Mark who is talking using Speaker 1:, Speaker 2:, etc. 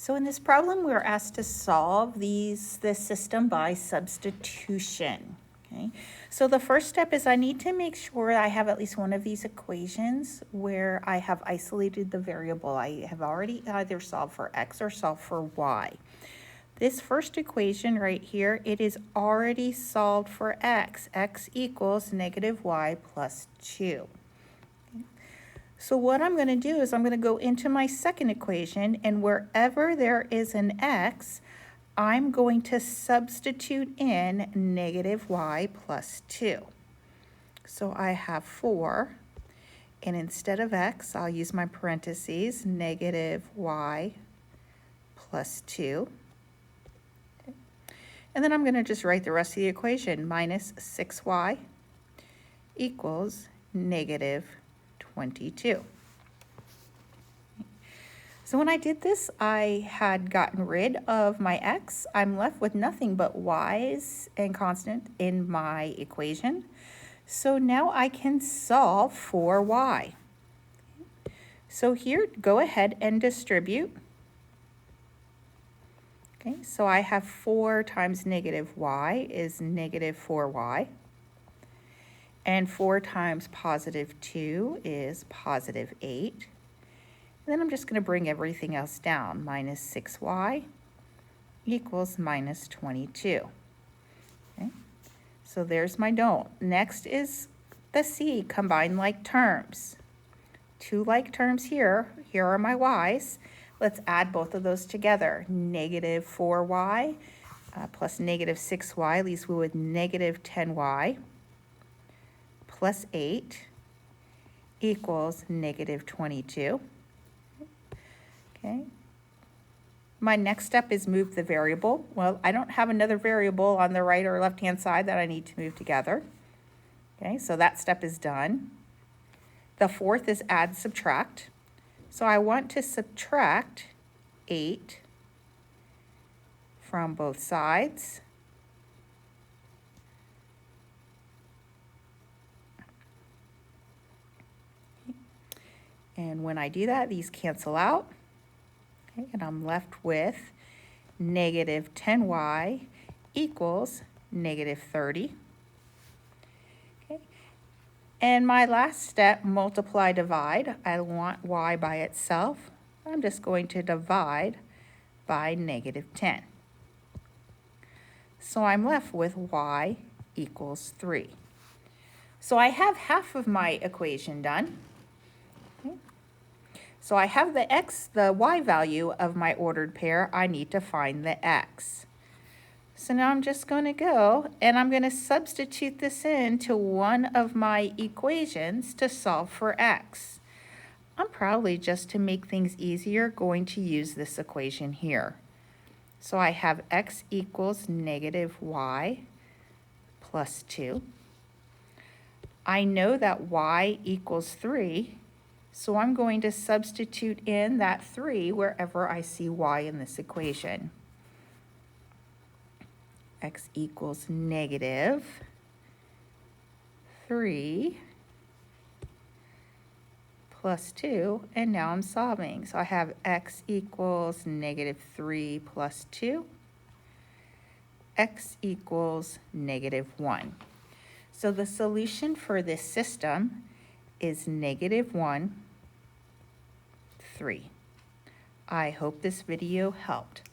Speaker 1: So in this problem, we're asked to solve this system by substitution. Okay, so the first step is I need to make sure I have at least one of these equations where I have isolated the variable. I have already either solved for x or solved for y. This first equation right here, it is already solved for x. X equals negative y plus 2. So what I'm going to do is I'm going to go into my second equation, and wherever there is an x, I'm going to substitute in negative y plus 2. So I have 4, and instead of x, I'll use my parentheses, negative y plus 2. And then I'm going to just write the rest of the equation, minus 6y equals negative 22. So when I did this, I had gotten rid of my x. I'm left with nothing but y's and constant in my equation. So now I can solve for y. So here, go ahead and distribute. Okay, so I have 4 times negative y is negative 4y. And 4 times positive 2 is positive 8. And then I'm just going to bring everything else down. Minus 6y equals minus 22. Okay, so there's my don't. Next is the C, combine like terms. 2 like terms here. Here are my y's. Let's add both of those together. Negative 4y plus negative 6y leaves me with negative 10y plus 8 equals negative 22. Okay. My next step is move the variable. Well, I don't have another variable on the right or left-hand side that I need to move together. Okay, so that step is done. The fourth is add, subtract. So I want to subtract 8 from both sides. And when I do that, these cancel out. Okay, and I'm left with negative 10y equals negative 30. Okay. And my last step, multiply, divide. I want y by itself. I'm just going to divide by negative 10. So I'm left with y equals 3. So I have half of my equation done. Okay. So I have the y value of my ordered pair. I need to find the x. So now I'm just going to go and I'm going to substitute this into one of my equations to solve for x. I'm probably, just to make things easier, going to use this equation here. So I have x equals negative y plus 2. I know that y equals 3. So I'm going to substitute in that 3 wherever I see y in this equation. X equals negative 3 plus 2, and now I'm solving. So I have x equals negative 3 plus 2. X equals negative 1. So the solution for this system is negative 1, 3. I hope this video helped.